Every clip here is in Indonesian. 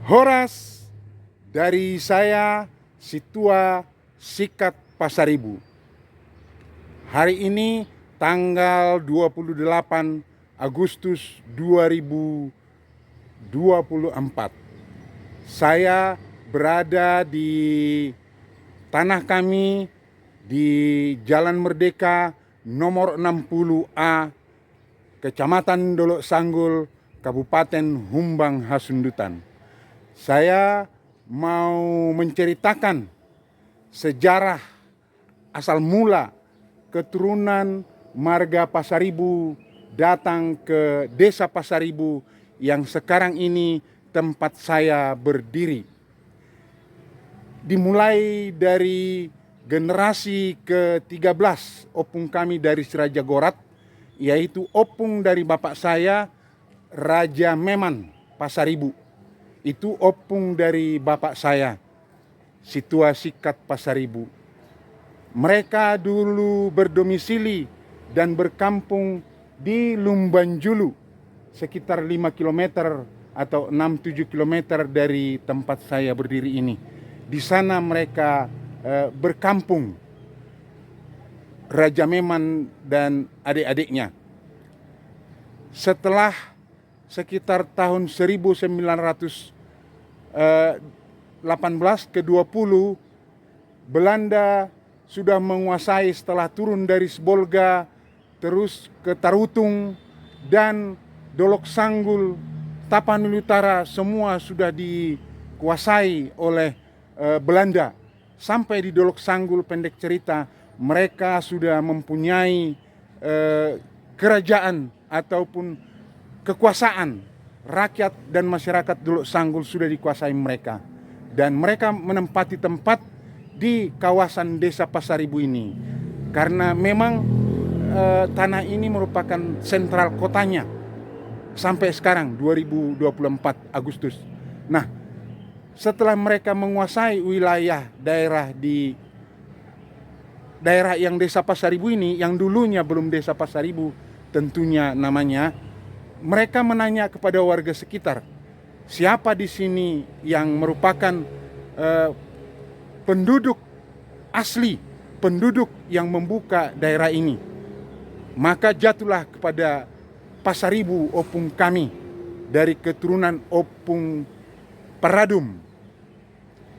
Horas dari saya, Situa Sikat Pasaribu. Hari ini tanggal 28 Agustus 2024. Saya berada di tanah kami di Jalan Merdeka nomor 60A, Kecamatan Dolok Sanggul, Kabupaten Humbang Hasundutan. Saya mau menceritakan sejarah asal mula keturunan marga Pasaribu datang ke desa Pasaribu yang sekarang ini tempat saya berdiri. Dimulai dari generasi ke-13 opung kami dari Siraja Gorat, yaitu opung dari bapak saya Raja Meman Pasaribu. Itu opung dari bapak saya, Situa Sikat Pasaribu. Mereka dulu berdomisili dan berkampung di Lumbanjulu, sekitar 5 km atau 6-7 km dari tempat saya berdiri ini. Di sana mereka berkampung, Raja Meman dan adik-adiknya. Setelah sekitar tahun 1918 ke 20, Belanda sudah menguasai setelah turun dari Sibolga terus ke Tarutung dan Dolok Sanggul, Tapanuli Utara, semua sudah dikuasai oleh Belanda. Sampai di Dolok Sanggul, pendek cerita, mereka sudah mempunyai kerajaan ataupun kekuasaan. Rakyat dan masyarakat Dolok Sanggul sudah dikuasai mereka, dan mereka menempati tempat di kawasan desa Pasaribu ini karena memang tanah ini merupakan sentral kotanya sampai sekarang 2024 Agustus. Nah, setelah mereka menguasai wilayah daerah yang desa Pasaribu ini, yang dulunya belum desa Pasaribu tentunya namanya, mereka menanya kepada warga sekitar, siapa di sini yang merupakan penduduk asli, penduduk yang membuka daerah ini. Maka jatuhlah kepada Pasaribu opung kami dari keturunan opung Paradum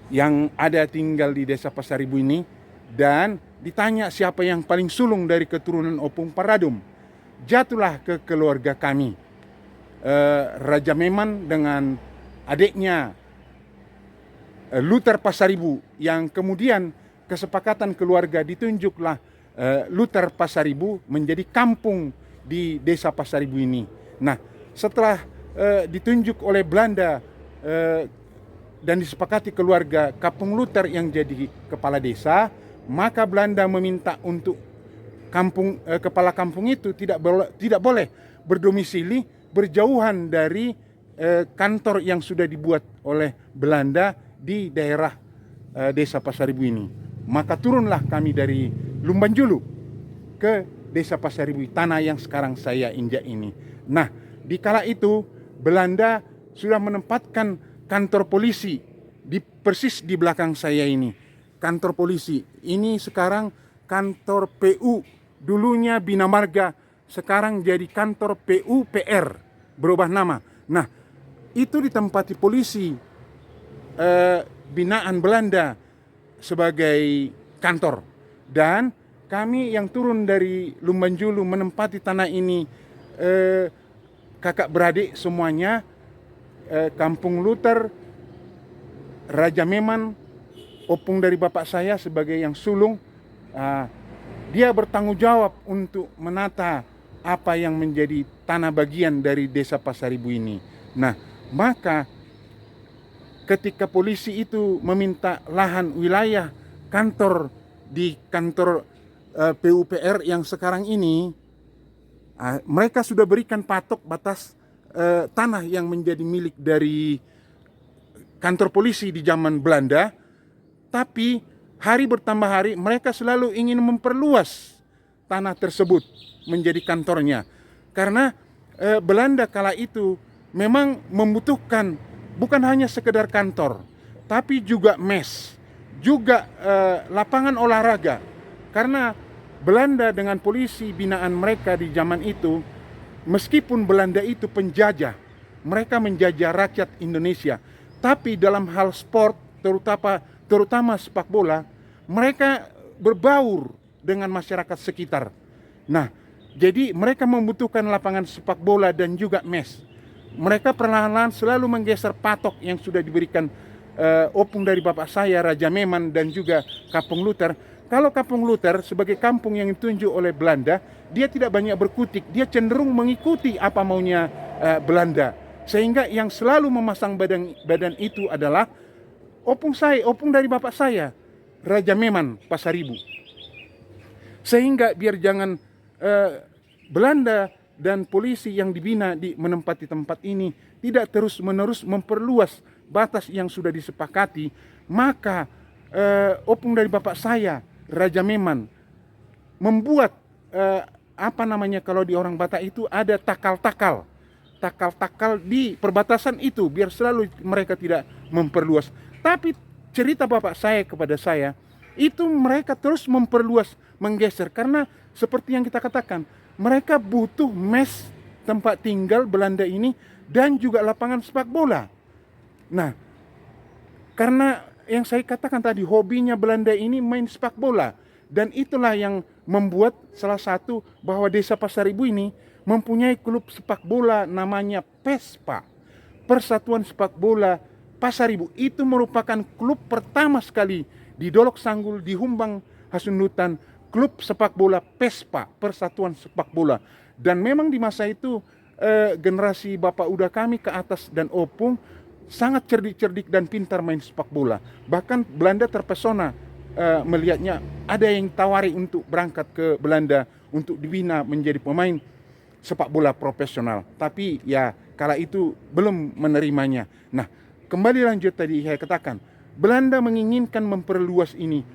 yang ada tinggal di desa Pasaribu ini, dan ditanya siapa yang paling sulung dari keturunan opung Paradum. Jatuhlah ke keluarga kami, Raja Meman dengan adiknya Luther Pasaribu, yang kemudian kesepakatan keluarga ditunjuklah Luther Pasaribu menjadi kampung di desa Pasaribu ini. Nah, setelah ditunjuk oleh Belanda dan disepakati keluarga Kampung Luther yang jadi kepala desa, maka Belanda meminta untuk kepala kampung itu tidak boleh berdomisili berjauhan dari kantor yang sudah dibuat oleh Belanda di daerah desa Pasaribu ini. Maka turunlah kami dari Lumbanjulu ke desa Pasaribu, tanah yang sekarang saya injak ini. Nah, di kala itu Belanda sudah menempatkan kantor polisi persis di belakang saya ini. Kantor polisi ini sekarang kantor PU, dulunya Bina Marga, sekarang jadi kantor PUPR, berubah nama. Nah, itu ditempati polisi binaan Belanda sebagai kantor, dan kami yang turun dari Lumbanjulu menempati tanah ini, kakak beradik semuanya, Kampung Luther, Raja Meman, opung dari bapak saya sebagai yang sulung. Dia bertanggung jawab untuk menata apa yang menjadi tanah bagian dari desa Pasaribu ini. Nah, maka ketika polisi itu meminta lahan wilayah kantor di kantor PUPR yang sekarang ini, mereka sudah berikan patok batas tanah yang menjadi milik dari kantor polisi di zaman Belanda. Tapi hari bertambah hari mereka selalu ingin memperluas tanah tersebut menjadi kantornya, karena Belanda kala itu memang membutuhkan bukan hanya sekedar kantor, tapi juga mes, juga lapangan olahraga. Karena Belanda dengan polisi binaan mereka di zaman itu, meskipun Belanda itu penjajah, mereka menjajah rakyat Indonesia, tapi dalam hal sport, terutama sepak bola, mereka berbaur dengan masyarakat sekitar. Nah, jadi mereka membutuhkan lapangan sepak bola dan juga mes. Mereka perlahan-lahan selalu menggeser patok yang sudah diberikan opung dari bapak saya, Raja Meman, dan juga Kampung Luther. Kalau Kampung Luther sebagai kampung yang ditunjuk oleh Belanda, dia tidak banyak berkutik, dia cenderung mengikuti apa maunya Belanda. Sehingga yang selalu memasang badan itu adalah opung dari bapak saya, Raja Meman Pasaribu. Sehingga biar jangan Belanda dan polisi yang dibina menempati tempat ini tidak terus-menerus memperluas batas yang sudah disepakati, maka opung dari bapak saya, Raja Meman, membuat kalau di orang Batak itu ada takal-takal di perbatasan itu biar selalu mereka tidak memperluas. Tapi cerita bapak saya kepada saya itu mereka terus memperluas, menggeser, karena seperti yang kita katakan, mereka butuh mes tempat tinggal Belanda ini dan juga lapangan sepak bola. Nah, karena yang saya katakan tadi, hobinya Belanda ini main sepak bola, dan itulah yang membuat salah satu bahwa Desa Pasaribu ini mempunyai klub sepak bola namanya PESPA, Persatuan Sepak Bola Pasaribu. Itu merupakan klub pertama sekali di Dolok Sanggul, di Humbang Hasundutan, klub sepak bola PESPA, Persatuan Sepak Bola. Dan memang di masa itu generasi bapak udah kami ke atas dan opung sangat cerdik-cerdik dan pintar main sepak bola. Bahkan Belanda terpesona melihatnya. Ada yang tawari untuk berangkat ke Belanda untuk dibina menjadi pemain sepak bola profesional. Tapi ya kala itu belum menerimanya. Nah, kembali lanjut tadi saya katakan, Belanda menginginkan memperluas ini.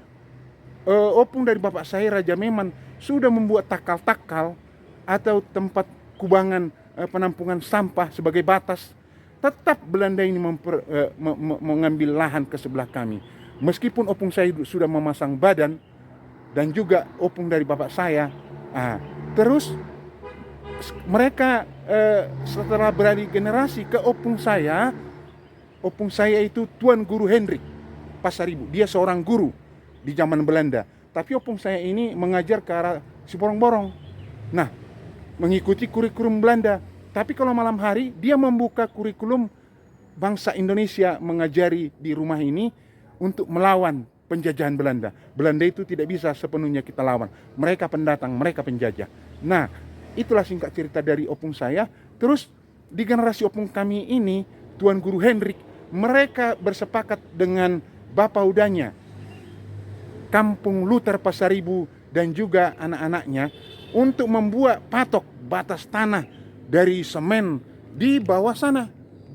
Opung dari bapak saya, Raja Meman, sudah membuat takal-takal atau tempat kubangan penampungan sampah sebagai batas. Tetap Belanda ini mengambil lahan ke sebelah kami. Meskipun opung saya sudah memasang badan dan juga opung dari bapak saya, terus mereka setelah beralih generasi ke opung saya itu Tuan Guru Hendrik Pasaribu. Dia seorang guru di zaman Belanda. Tapi opung saya ini mengajar ke arah Siborong-Borong. Nah, mengikuti kurikulum Belanda. Tapi kalau malam hari dia membuka kurikulum bangsa Indonesia mengajari di rumah ini untuk melawan penjajahan Belanda. Belanda itu tidak bisa sepenuhnya kita lawan. Mereka pendatang, mereka penjajah. Nah, itulah singkat cerita dari opung saya. Terus di generasi opung kami ini, Tuan Guru Hendrik, mereka bersepakat dengan bapak udahnya, Kampung Luther Pasaribu, dan juga anak-anaknya untuk membuat patok batas tanah dari semen di bawah sana,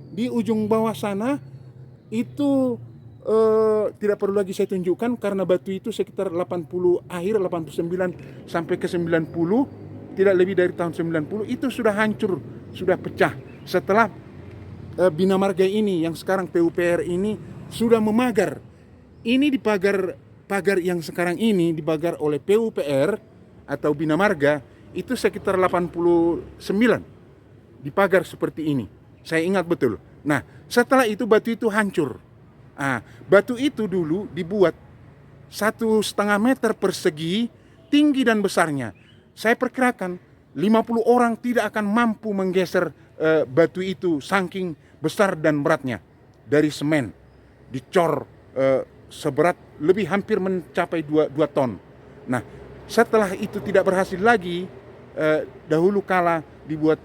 di ujung bawah sana itu tidak perlu lagi saya tunjukkan karena batu itu sekitar 89 sampai ke 90, tidak lebih dari tahun 90 itu sudah hancur, sudah pecah setelah Bina Marga ini yang sekarang PUPR ini sudah memagar. Ini di pagar yang sekarang ini dipagar oleh PUPR atau Bina Marga itu sekitar 89 dipagar seperti ini. Saya ingat betul. Nah, setelah itu batu itu hancur. Batu itu dulu dibuat 1,5 meter persegi tinggi dan besarnya. Saya perkirakan 50 orang tidak akan mampu menggeser batu itu saking besar dan beratnya. Dari semen dicor seberat lebih hampir mencapai 2 ton. Nah, setelah itu tidak berhasil lagi, dahulu kala dibuat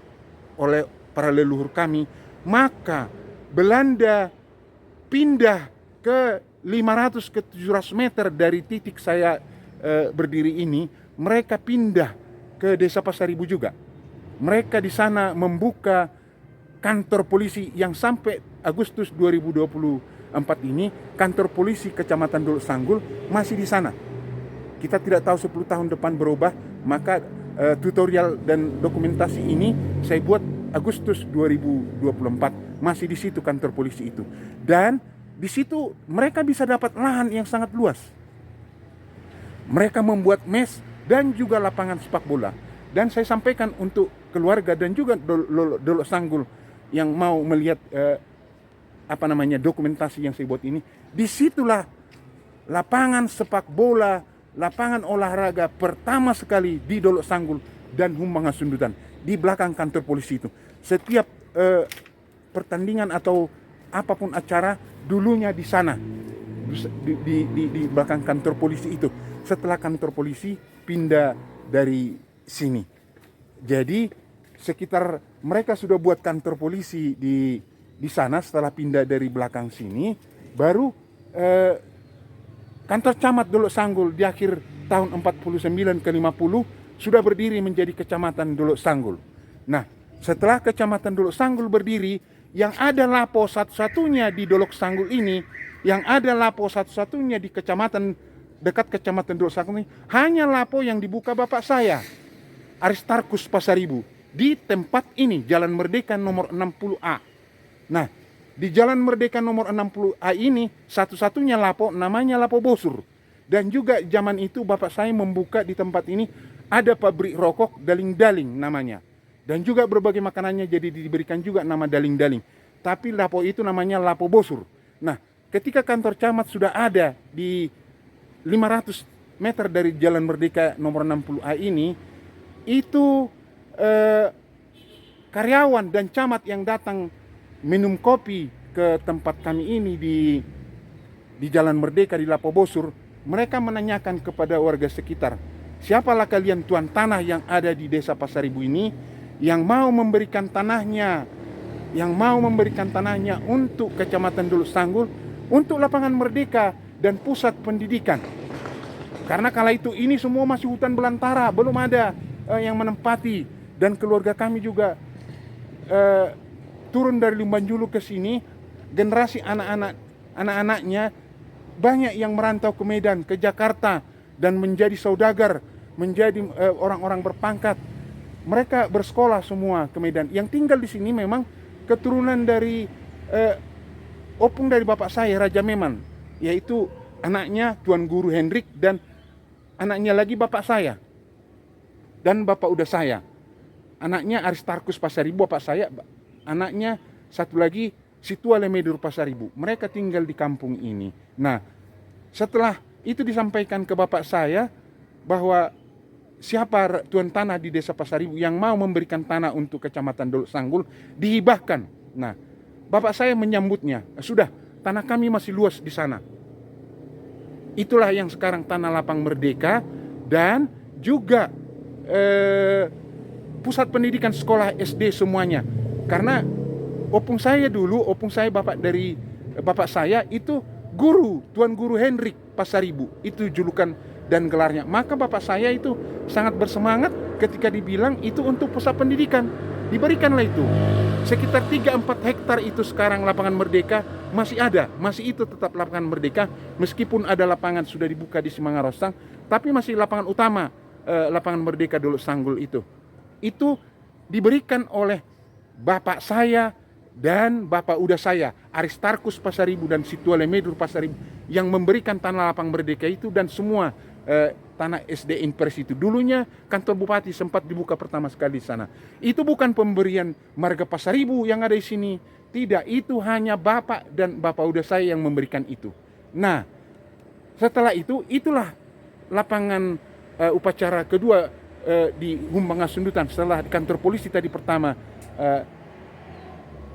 oleh para leluhur kami, maka Belanda pindah ke 500 ke 700 meter dari titik saya berdiri ini. Mereka pindah ke Desa Pasaribu juga. Mereka di sana membuka kantor polisi yang sampai Agustus 2024 ini kantor polisi Kecamatan Dolok Sanggul masih di sana. Kita tidak tahu 10 tahun depan berubah, maka tutorial dan dokumentasi ini saya buat Agustus 2024 masih di situ kantor polisi itu. Dan di situ mereka bisa dapat lahan yang sangat luas. Mereka membuat mes dan juga lapangan sepak bola. Dan saya sampaikan untuk keluarga dan juga Dolok Sanggul yang mau melihat dokumentasi yang saya buat ini. Disitulah lapangan sepak bola, lapangan olahraga pertama sekali di Dolok Sanggul dan Humbangan Sundutan, di belakang kantor polisi itu. Setiap pertandingan atau apapun acara dulunya di sana, di belakang kantor polisi itu. Setelah kantor polisi pindah dari sini. Jadi sekitar mereka sudah buat kantor polisi di sana setelah pindah dari belakang sini. Baru kantor camat Dolok Sanggul di akhir tahun 49 ke 50 sudah berdiri menjadi Kecamatan Dolok Sanggul. Nah, setelah Kecamatan Dolok Sanggul berdiri, yang ada lapo satu-satunya di Dolok Sanggul ini, yang ada lapo satu-satunya di dekat Kecamatan Dolok Sanggul ini, hanya lapo yang dibuka bapak saya, Aristarkus Pasaribu, di tempat ini, Jalan Merdeka nomor 60A. Nah, di Jalan Merdeka nomor 60A ini, satu-satunya lapo namanya Lapo Bosur. Dan juga zaman itu bapak saya membuka di tempat ini, ada pabrik rokok Daling-Daling namanya. Dan juga berbagai makanannya jadi diberikan juga nama Daling-Daling. Tapi lapo itu namanya Lapo Bosur. Nah, ketika kantor camat sudah ada di 500 meter dari Jalan Merdeka nomor 60A ini, itu karyawan dan camat yang datang minum kopi ke tempat kami ini di Jalan Merdeka di Lapo Bosur, mereka menanyakan kepada warga sekitar, siapalah kalian tuan tanah yang ada di desa Pasaribu ini yang mau memberikan tanahnya untuk Kecamatan Dolok Sanggul, untuk lapangan Merdeka dan pusat pendidikan. Karena kala itu ini semua masih hutan belantara, belum ada yang menempati. Dan keluarga kami juga turun dari Lumbanjulu ke sini, generasi anak-anaknya banyak yang merantau ke Medan, ke Jakarta, dan menjadi saudagar, menjadi orang-orang berpangkat. Mereka bersekolah semua ke Medan. Yang tinggal di sini memang keturunan dari opung dari bapak saya, Raja Meman, yaitu anaknya Tuan Guru Hendrik dan anaknya lagi bapak saya dan bapak udah saya. Anaknya Aristarkus Pasaribu, bapak saya. Anaknya satu lagi Situa Lemedur Pasaribu. Mereka tinggal di kampung ini. Nah, setelah itu disampaikan ke bapak saya bahwa siapa tuan tanah di desa Pasaribu yang mau memberikan tanah untuk Kecamatan Dolok Sanggul dihibahkan. Nah, bapak saya menyambutnya. Sudah, tanah kami masih luas di sana. Itulah yang sekarang tanah lapang Merdeka dan juga pusat pendidikan sekolah SD semuanya. Karena opung saya bapak saya itu guru, Tuan Guru Hendrik Pasaribu. Itu julukan dan gelarnya. Maka bapak saya itu sangat bersemangat ketika dibilang itu untuk pusat pendidikan. Diberikanlah itu. Sekitar 3-4 hektar itu sekarang lapangan Merdeka masih ada. Masih itu tetap lapangan Merdeka. Meskipun ada lapangan sudah dibuka di Simangarosang, tapi masih lapangan utama lapangan Merdeka Dolok Sanggul itu. Itu diberikan oleh bapak saya dan bapak udah saya, Aristarkus Pasaribu dan Situa Lemedur Pasaribu, yang memberikan tanah lapang Merdeka itu dan semua tanah SD Impres itu. Dulunya kantor bupati sempat dibuka pertama sekali di sana. Itu bukan pemberian marga Pasaribu yang ada di sini. Tidak, itu hanya bapak dan bapak udah saya yang memberikan itu. Nah, setelah itu, itulah lapangan upacara kedua di Humbangan Sundutan. Setelah di kantor polisi tadi pertama,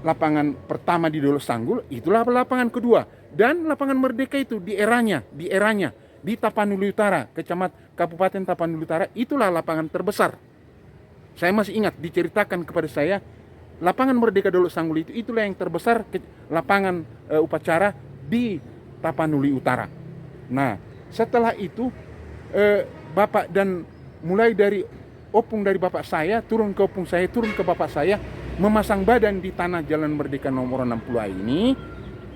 lapangan pertama di Dolok Sanggul, itulah lapangan kedua. Dan lapangan Merdeka itu di eranya di Tapanuli Utara, Kabupaten Tapanuli Utara, itulah lapangan terbesar. Saya masih ingat diceritakan kepada saya, lapangan Merdeka Dolok Sanggul itulah yang terbesar lapangan upacara di Tapanuli Utara. Nah, setelah itu bapak dan mulai dari opung dari bapak saya turun ke opung saya, turun ke bapak saya, memasang badan di tanah Jalan Merdeka nomor 60A ini,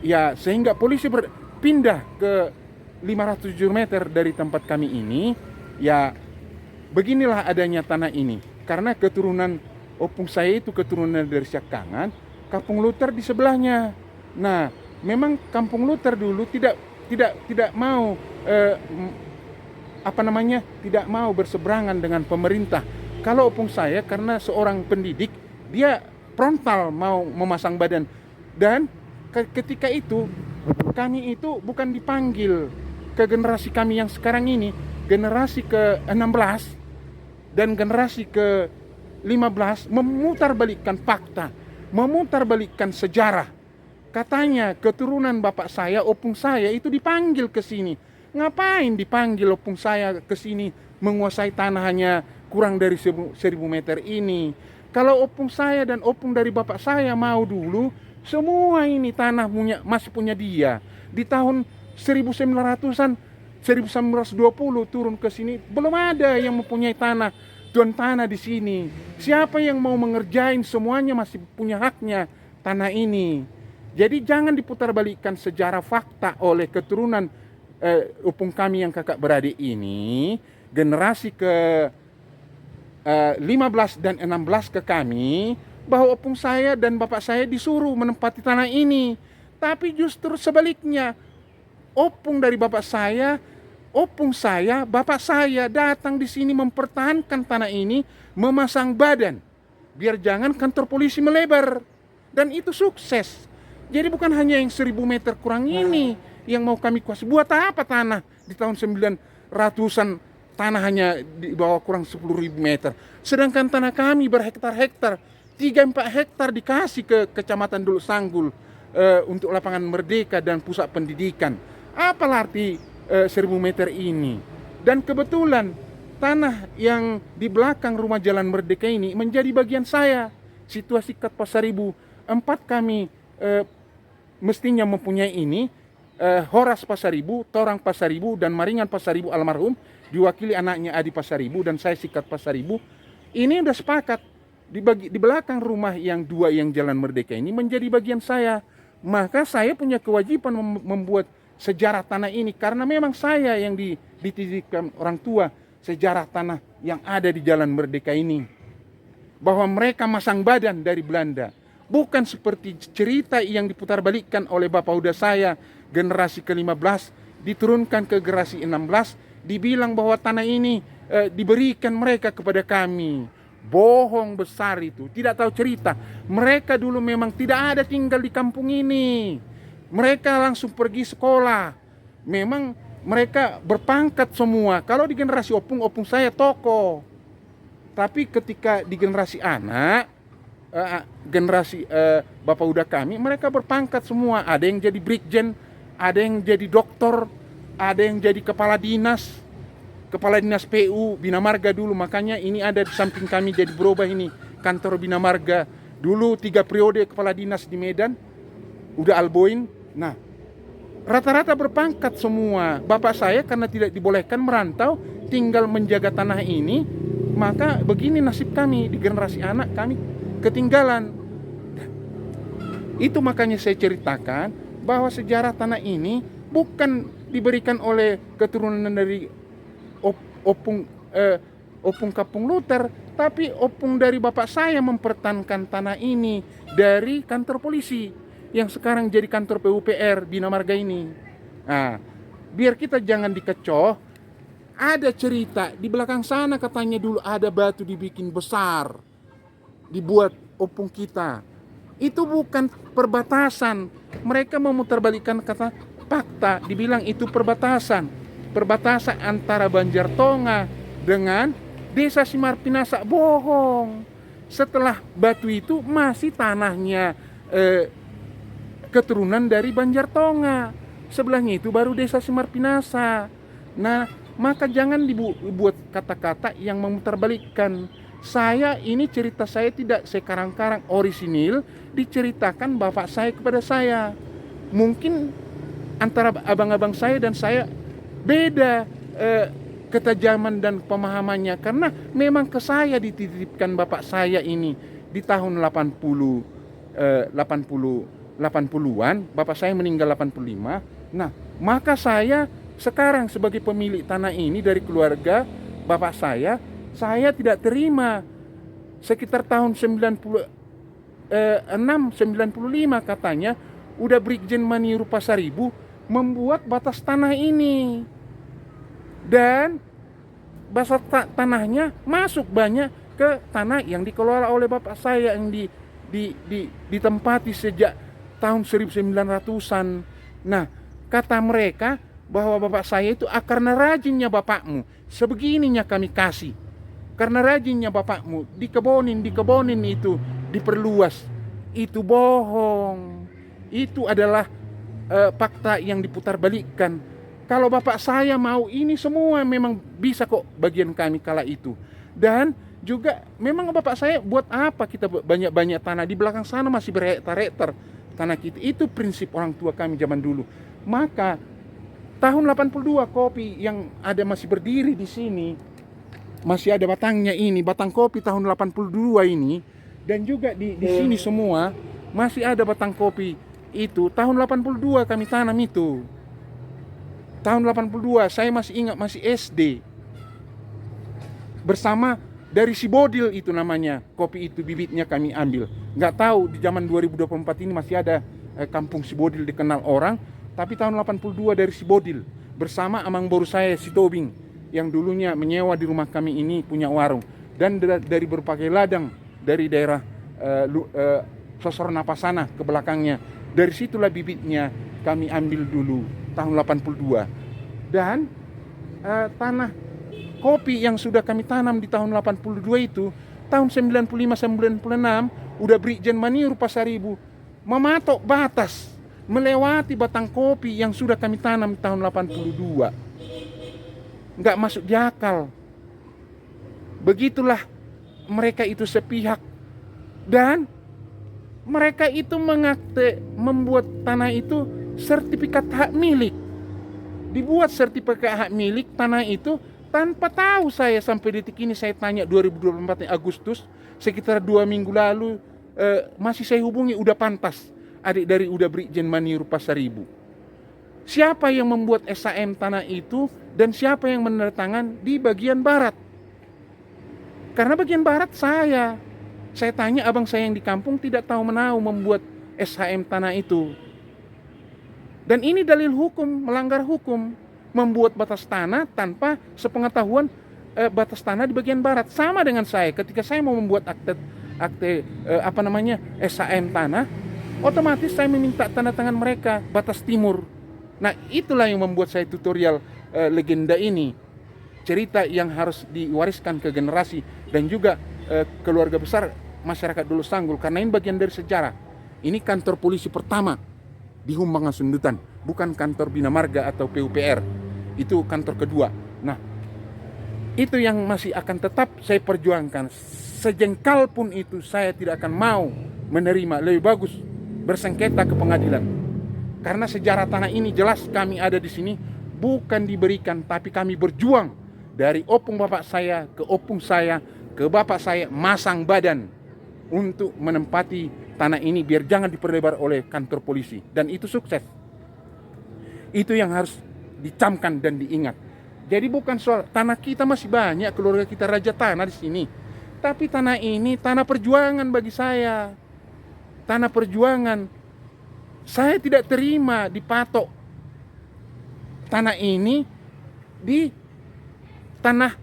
ya sehingga polisi pindah ke 507 meter dari tempat kami ini. Ya beginilah adanya tanah ini, karena keturunan opung saya itu keturunan dari Siakangan, Kampung Luther di sebelahnya. Nah, memang Kampung Luther dulu tidak mau tidak mau berseberangan dengan pemerintah. Kalau opung saya karena seorang pendidik, dia frontal mau memasang badan. Dan ketika itu kami itu bukan dipanggil ke generasi kami yang sekarang ini, generasi ke-16 dan generasi ke-15 memutarbalikkan fakta, memutarbalikkan sejarah. Katanya keturunan bapak saya, opung saya itu dipanggil ke sini. Ngapain dipanggil opung saya ke sini menguasai tanah hanya kurang dari 1000 meter ini? Kalau opung saya dan opung dari bapak saya mau dulu, semua ini tanah masih punya dia. Di tahun 1900-an, 1920 turun ke sini, belum ada yang mempunyai tuan tanah di sini. Siapa yang mau mengerjain, semuanya masih punya haknya tanah ini. Jadi jangan diputarbalikkan sejarah fakta oleh keturunan opung kami yang kakak beradik ini, generasi ke 15 dan 16 ke kami, bahwa opung saya dan bapak saya disuruh menempati tanah ini. Tapi justru sebaliknya, opung dari bapak saya, opung saya, bapak saya datang di sini mempertahankan tanah ini, memasang badan biar jangan kantor polisi melebar. Dan itu sukses. Jadi bukan hanya yang 1000 meter kurang ini yang mau kami kuasai. Buat apa tanah di tahun 900-an, tanah hanya di bawah kurang 10.000 meter. Sedangkan tanah kami berhektar-hektar, 3-4 hektar dikasih ke Kecamatan Dulu Sanggul untuk lapangan merdeka dan pusat pendidikan. Apa arti 1000 meter ini? Dan kebetulan tanah yang di belakang rumah Jalan Merdeka ini menjadi bagian saya. Situasi Kat Pasaribu 4 kami mestinya mempunyai ini. Horas Pasaribu, Torang Pasaribu, dan Maringan Pasaribu almarhum, diwakili anaknya Adi Pasaribu dan saya Sikat Pasaribu. Ini udah sepakat di belakang rumah yang 2 yang Jalan Merdeka ini menjadi bagian saya. Maka saya punya kewajiban membuat sejarah tanah ini, karena memang saya yang dititipkan orang tua sejarah tanah yang ada di Jalan Merdeka ini. Bahwa mereka masang badan dari Belanda. Bukan seperti cerita yang diputarbalikkan oleh bapak udah saya, generasi ke-15, diturunkan ke generasi 16, dibilang bahwa tanah ini diberikan mereka kepada kami. Bohong besar itu, tidak tahu cerita. Mereka dulu memang tidak ada tinggal di kampung ini. Mereka langsung pergi sekolah. Memang mereka berpangkat semua. Kalau di generasi opung saya tokoh. Tapi ketika di generasi anak, generasi bapak udah kami, mereka berpangkat semua. Ada yang jadi brigjen, ada yang jadi doktor, ada yang jadi kepala dinas PU Bina Marga dulu. Makanya ini ada di samping kami jadi berubah ini kantor Bina Marga. Dulu 3 periode kepala dinas di Medan, udah Alboin. Nah, rata-rata berpangkat semua. Bapak saya karena tidak dibolehkan merantau, tinggal menjaga tanah ini. Maka begini nasib kami di generasi anak, kami ketinggalan. Itu makanya saya ceritakan bahwa sejarah tanah ini bukan diberikan oleh keturunan dari opung Kampung Luther, tapi opung dari bapak saya mempertahankan tanah ini dari kantor polisi yang sekarang jadi kantor PUPR Bina Marga ini. Nah, biar kita jangan dikecoh. Ada cerita di belakang sana, katanya dulu ada batu dibikin besar, dibuat opung kita. Itu bukan perbatasan. Mereka memutarbalikkan kata fakta, dibilang itu perbatasan antara Banjartonga dengan Desa Simarpinasa. Bohong. Setelah batu itu masih tanahnya keturunan dari Banjartonga. Sebelahnya itu baru Desa Simarpinasa. Nah, maka jangan dibuat kata-kata yang memutarbalikkan. Saya ini cerita saya tidak sekarang-karang, orisinil diceritakan bapak saya kepada saya. Mungkin antara abang-abang saya dan saya beda ketajaman dan pemahamannya, karena memang ke saya dititipkan bapak saya ini di tahun 80-an, bapak saya meninggal 85. Nah, maka saya sekarang sebagai pemilik tanah ini dari keluarga bapak saya tidak terima sekitar tahun 95 katanya udah Brigjen Maniru Pasaribu membuat batas tanah ini, dan batas tanahnya masuk banyak ke tanah yang dikelola oleh bapak saya yang ditempati sejak tahun 1900-an. Nah, kata mereka bahwa bapak saya itu karena rajinnya bapakmu, sebegininya kami kasih. Karena rajinnya bapakmu, dikebonin itu diperluas. Itu bohong. Itu adalah fakta yang diputarbalikkan. Kalau bapak saya mau ini semua memang bisa kok bagian kami kala itu. Dan juga memang bapak saya buat apa kita banyak-banyak tanah, di belakang sana masih berhektar-hektar tanah kita. Itu prinsip orang tua kami zaman dulu. Maka tahun 82 kopi yang ada masih berdiri di sini, masih ada batangnya ini, batang kopi tahun 82 ini, dan juga di sini semua masih ada batang kopi itu tahun 82 kami tanam itu. Tahun 82 saya masih ingat, masih SD. Bersama dari Sibodil itu namanya, kopi itu bibitnya kami ambil. Nggak tahu di zaman 2024 ini masih ada kampung Sibodil dikenal orang, tapi tahun 82 dari Sibodil bersama amang boru saya si Tobing yang dulunya menyewa di rumah kami ini punya warung, dan dari berbagai ladang dari daerah Sosor Napasana ke belakangnya. Dari situlah bibitnya kami ambil dulu tahun 82. Dan tanah kopi yang sudah kami tanam di tahun 82 itu, tahun 95-96 udah Brigjen Maniru Pasaribu mematok batas melewati batang kopi yang sudah kami tanam di tahun 82. Nggak masuk di akal. Begitulah mereka itu sepihak, dan mereka itu membuat tanah itu sertifikat hak milik. Dibuat sertifikat hak milik tanah itu tanpa tahu saya. Sampai detik ini saya tanya 2024 Agustus, sekitar 2 minggu lalu masih saya hubungi udah pantas, adik dari udah Brigjen Maniru Pasaribu. Siapa yang membuat SHM tanah itu dan siapa yang menandatangan di bagian barat? Karena bagian barat saya tanya abang saya yang di kampung tidak tahu menahu membuat SHM tanah itu. Dan ini dalil hukum, melanggar hukum, membuat batas tanah tanpa sepengetahuan batas tanah di bagian barat. Sama dengan saya ketika saya mau membuat akte SHM tanah, otomatis saya meminta tanda tangan mereka batas timur. Nah, itulah yang membuat saya tutorial legenda ini, cerita yang harus diwariskan ke generasi dan juga keluarga besar masyarakat Dulu Sanggul, karena ini bagian dari sejarah. Ini kantor polisi pertama di Humbangan Sundutan, bukan kantor Bina Marga atau PUPR. Itu kantor kedua. Nah, itu yang masih akan tetap saya perjuangkan. Sejengkal pun itu saya tidak akan mau menerima. Lebih bagus bersengketa ke pengadilan. Karena sejarah tanah ini jelas kami ada di sini bukan diberikan, tapi kami berjuang dari opung bapak saya ke opung saya ke bapak saya, masang badan untuk menempati tanah ini biar jangan diperlebar oleh kantor polisi, dan itu sukses. Itu yang harus dicamkan dan diingat. Jadi bukan soal tanah kita masih banyak, keluarga kita raja tanah di sini, tapi tanah ini tanah perjuangan bagi saya, tanah perjuangan. Saya tidak terima dipatok tanah ini di tanah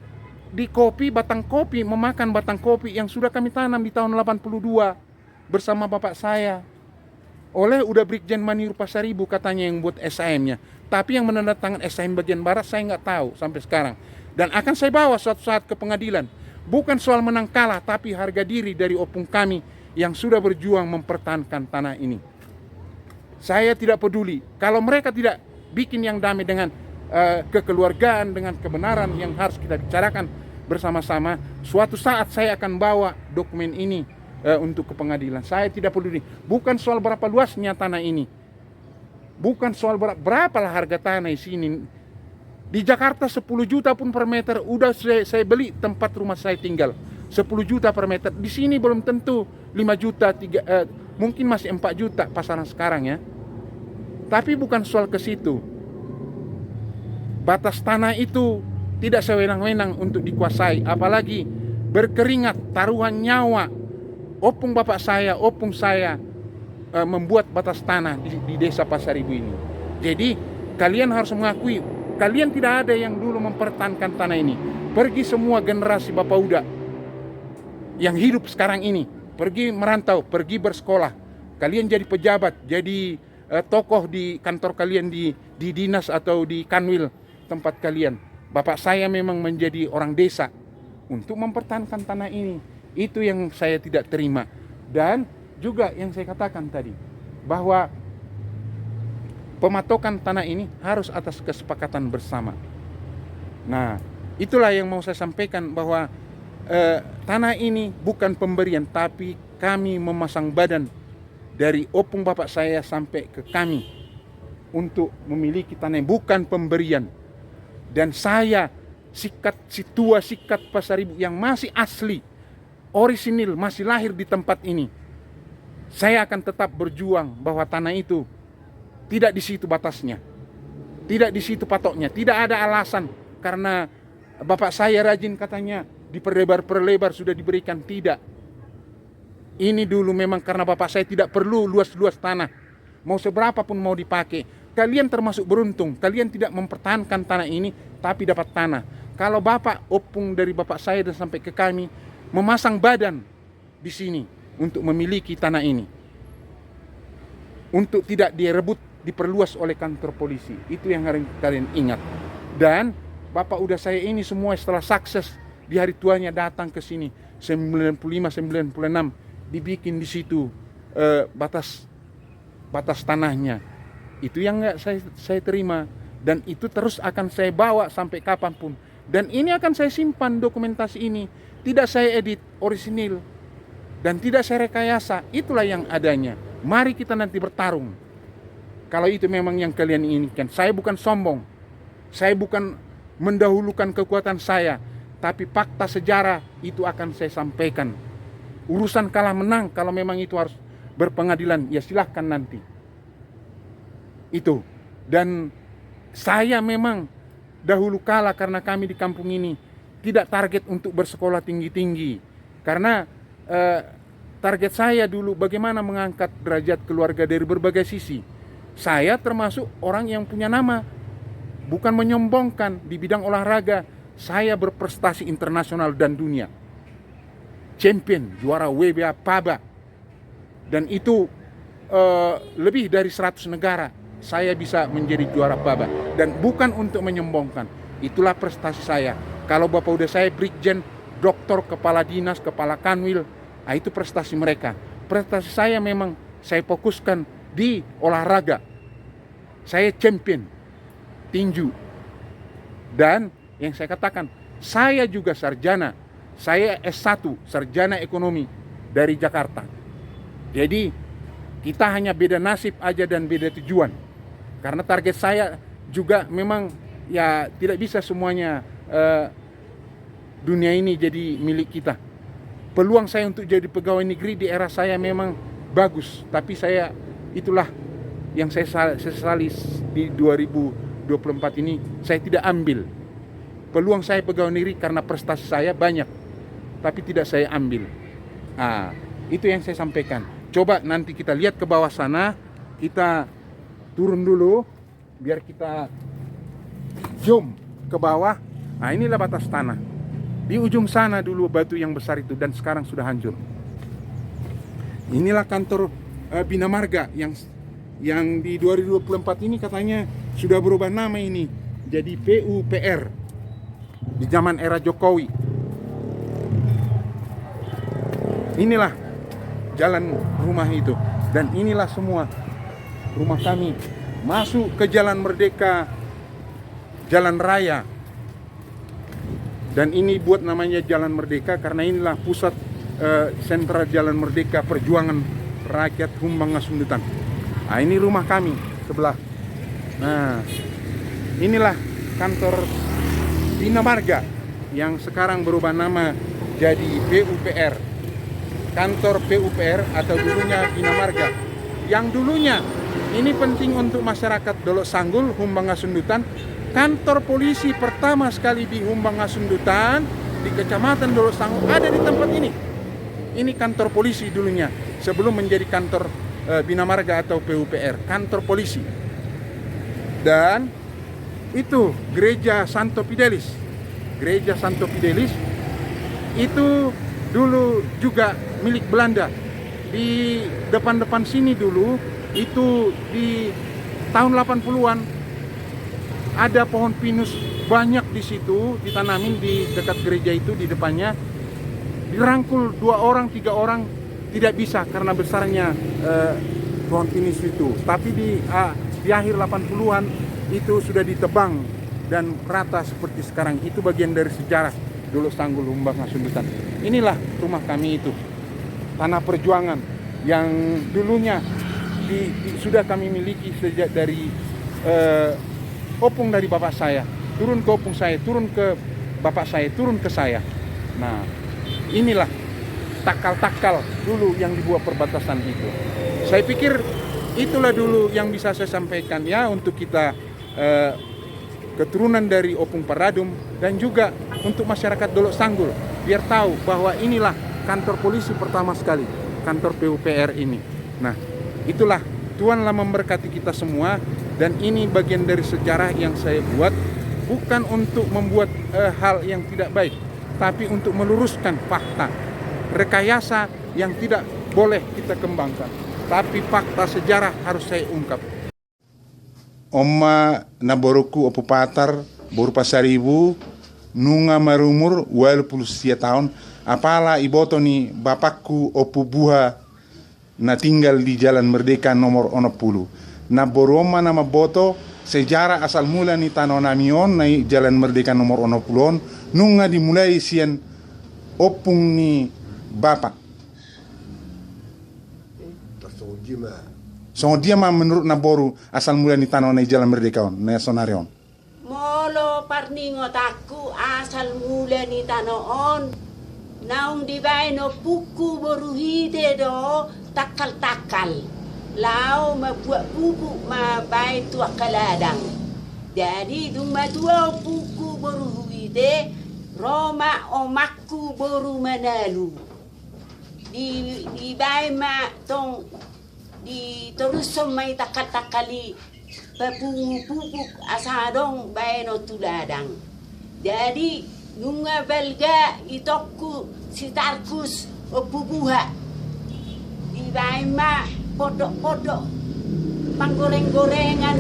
di kopi, batang kopi, memakan batang kopi yang sudah kami tanam di tahun 82 bersama bapak saya. Oleh udah Brigjen Maniru Pasaribu katanya yang buat SHM-nya. Tapi yang menandatangan SHM bagian barat saya nggak tahu sampai sekarang. Dan akan saya bawa suatu saat ke pengadilan. Bukan soal menang kalah, tapi harga diri dari opung kami yang sudah berjuang mempertahankan tanah ini. Saya tidak peduli kalau mereka tidak bikin yang damai dengan kekeluargaan, dengan kebenaran yang harus kita bicarakan bersama-sama. Suatu saat saya akan bawa dokumen ini untuk ke pengadilan. Saya tidak peduli. Bukan soal berapa luasnya tanah ini. Bukan soal berapalah harga tanah di sini. Di Jakarta 10 juta pun per meter udah saya beli tempat rumah saya tinggal. 10 juta per meter. Di sini belum tentu 5 juta, mungkin masih 4 juta pasaran sekarang ya. Tapi bukan soal ke situ. Batas tanah itu tidak sewenang-wenang untuk dikuasai, apalagi berkeringat, taruhan nyawa, opung bapak saya, opung saya, membuat batas tanah di desa Pasaribu ini. Jadi kalian harus mengakui, kalian tidak ada yang dulu mempertahankan tanah ini. Pergi semua generasi Bapak Uda yang hidup sekarang ini, pergi merantau, pergi bersekolah. Kalian jadi pejabat, jadi tokoh di kantor kalian, di dinas atau di kanwil tempat kalian. Bapak saya memang menjadi orang desa untuk mempertahankan tanah ini. Itu yang saya tidak terima. Dan juga yang saya katakan tadi, bahwa pematokan tanah ini harus atas kesepakatan bersama. Nah, itulah yang mau saya sampaikan, bahwa tanah ini bukan pemberian, tapi kami memasang badan dari opung bapak saya sampai ke kami untuk memiliki tanah, bukan pemberian. Dan saya sikat Pasaribu yang masih asli, orisinil, masih lahir di tempat ini, saya akan tetap berjuang bahwa tanah itu tidak di situ batasnya, tidak di situ patoknya, tidak ada alasan karena bapak saya rajin katanya diperlebar sudah diberikan. Tidak. Ini dulu memang karena bapak saya tidak perlu luas-luas tanah, mau seberapa pun mau dipakai. Kalian termasuk beruntung, kalian tidak mempertahankan tanah ini tapi dapat tanah. Kalau bapak opung dari bapak saya dan sampai ke kami memasang badan di sini untuk memiliki tanah ini, untuk tidak direbut, diperluas oleh kantor polisi. Itu yang harus kalian ingat. Dan bapak udah saya ini semua setelah sukses di hari tuanya datang ke sini 95-96, dibikin di situ batas tanahnya. Itu yang nggak saya terima, dan itu terus akan saya bawa sampai kapanpun. Dan ini akan saya simpan dokumentasi ini, tidak saya edit orisinil dan tidak saya rekayasa. Itulah yang adanya. Mari kita nanti bertarung. Kalau itu memang yang kalian inginkan. Saya bukan sombong, saya bukan mendahulukan kekuatan saya, tapi fakta sejarah itu akan saya sampaikan. Urusan kalah menang, kalau memang itu harus berpengadilan, ya silahkan nanti. Itu. Dan saya memang dahulu kala, karena kami di kampung ini tidak target untuk bersekolah tinggi-tinggi, karena target saya dulu bagaimana mengangkat derajat keluarga dari berbagai sisi. Saya termasuk orang yang punya nama, bukan menyombongkan. Di bidang olahraga saya berprestasi internasional dan dunia, champion, juara WBA PABA, dan itu lebih dari 100 negara saya bisa menjadi juara PABA. Dan bukan untuk menyombongkan, itulah prestasi saya. Kalau bapak udah saya brigjen, doktor, kepala dinas, kepala kanwil, nah itu prestasi mereka. Prestasi saya memang saya fokuskan di olahraga. Saya champion tinju. Dan yang saya katakan, saya juga sarjana. Saya S1, sarjana ekonomi dari Jakarta. Jadi kita hanya beda nasib aja dan beda tujuan. Karena target saya juga memang ya tidak bisa semuanya dunia ini jadi milik kita. Peluang saya untuk jadi pegawai negeri di era saya memang bagus, tapi saya itulah yang saya sesali di 2024 ini, saya tidak ambil. Peluang saya pegawai negeri karena prestasi saya banyak, tapi tidak saya ambil. Nah, itu yang saya sampaikan. Coba nanti kita lihat ke bawah sana, kita turun dulu, biar kita zoom ke bawah. Nah, inilah batas tanah. Di ujung sana dulu batu yang besar itu, dan sekarang sudah hancur. Inilah kantor Bina Marga yang di 2024 ini katanya sudah berubah nama ini jadi PUPR di zaman era Jokowi. Inilah jalan rumah itu, dan inilah semua rumah kami masuk ke Jalan Merdeka, Jalan Raya. Dan ini buat namanya Jalan Merdeka karena inilah pusat sentra Jalan Merdeka Perjuangan Rakyat Humbang Ngasundutan. Nah, ini rumah kami sebelah. Nah, inilah kantor Bina Marga yang sekarang berubah nama jadi PUPR. Kantor PUPR atau dulunya Bina Marga. Yang dulunya, ini penting untuk masyarakat Dolok Sanggul, Humbang Ngasundutan. Kantor polisi pertama sekali di Humbang Ngasundutan di Kecamatan Dolok Sangu ada di tempat ini. Ini kantor polisi dulunya sebelum menjadi kantor Bina Marga atau PUPR, kantor polisi. Dan itu gereja Santo Fidelis. Gereja Santo Fidelis itu dulu juga milik Belanda. Di depan-depan sini dulu itu di tahun 80-an ada pohon pinus banyak di situ ditanamin di dekat gereja itu di depannya. Dirangkul 2 orang 3 orang tidak bisa karena besarnya pohon pinus itu. Tapi di akhir 80-an itu sudah ditebang dan rata seperti sekarang. Itu bagian dari sejarah Dolok Sanggul Humbang Hasundutan. Inilah rumah kami itu, tanah perjuangan yang dulunya sudah kami miliki sejak dari opung dari bapak saya, turun ke opung saya, turun ke bapak saya, turun ke saya. Nah, inilah takal-takal dulu yang dibuat perbatasan itu. Saya pikir itulah dulu yang bisa saya sampaikan ya untuk kita keturunan dari Opung Paradum dan juga untuk masyarakat Dolok Sanggul biar tahu bahwa inilah kantor polisi pertama sekali, kantor PUPR ini. Nah, itulah Tuhanlah memberkati kita semua dan ini bagian dari sejarah yang saya buat bukan untuk membuat hal yang tidak baik, tapi untuk meluruskan fakta. Rekayasa yang tidak boleh kita kembangkan, tapi fakta sejarah harus saya ungkap. Oma naboruku Opu Patar Boru Pasaribu nunga marumur 23 tahun apala iboto ni bapakku Opu Buha na tinggal di Jalan Merdeka nomor 60. Na boroma nama boto sejarah asal mula ni tanonamion na Jalan Merdeka nomor 60 nunga dimulai sian opung ni bapak. So dia mah menurut naboru asal mula ni tanah na Jalan Merdeka on na sonarion. Molo parningot aku asal mula ni tanah on. Naung di no puku boruhide do takal-takal. Lau mabuat puku mabai tua kaladang. Jadi duma tua puku boruhide Roma omakku boru manalu. Di bai ma tong di terus somai takal-takali papupupuk asadong bayano tuladang. Jadi nunga belga itokku sitarkus opubuha di baima podok-podok manggoreng-gorengan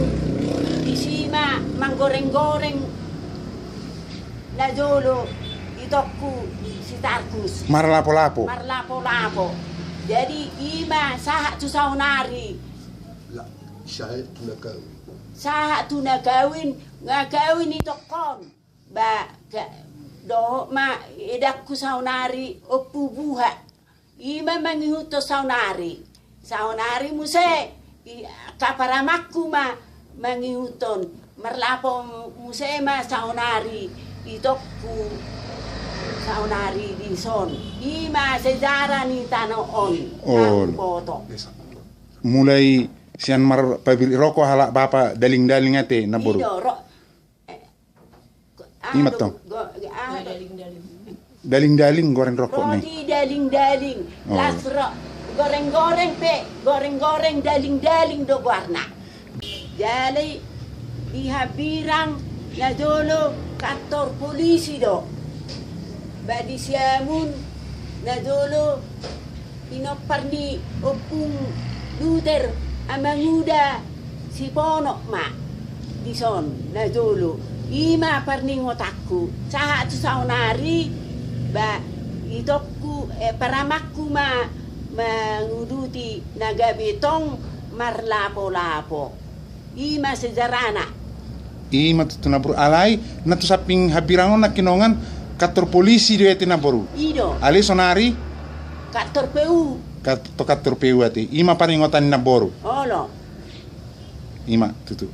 di sima manggoreng-goreng najolo itokku sitarkus Marlapo-lapo. Jadi ima saha tu saunari. La, saya tu nak kawin. Saha tu ngagawin itu kon. Ba do ma edakku saunari Opu Buha. Ima mangihuto saunari. Saunari muse kaparamakku ma mangihuton. Merlapo muse ma saunari itokku saunari di son. Ima sejarah ni tanoon. Foto. Mulai sian mar pabili rokok halak bapak daling-daling ate naboru. Imat tong. Daling-daling goreng rokok nih. Roti daling-daling. Lasro goreng-goreng pe, goreng-goreng daling-daling do warna. Jadi dihabirang na dolo kantor polisi do. Badi siamun na dolo inoparni Opung Luther amanguda si ponok ma di son na dolo ima parni ngotakku saha tu saunari ba itokku paramakku ma manguduti naga betong marlapo-lapo ima sejarana Ima tu naburu alai na tu saping habirangon na kinongan kantor polisi dia tina boru. Ido. Ali sonari Kantor PU. kantor PU ati. Ima paringotan na boru. Olo. Ima tutu.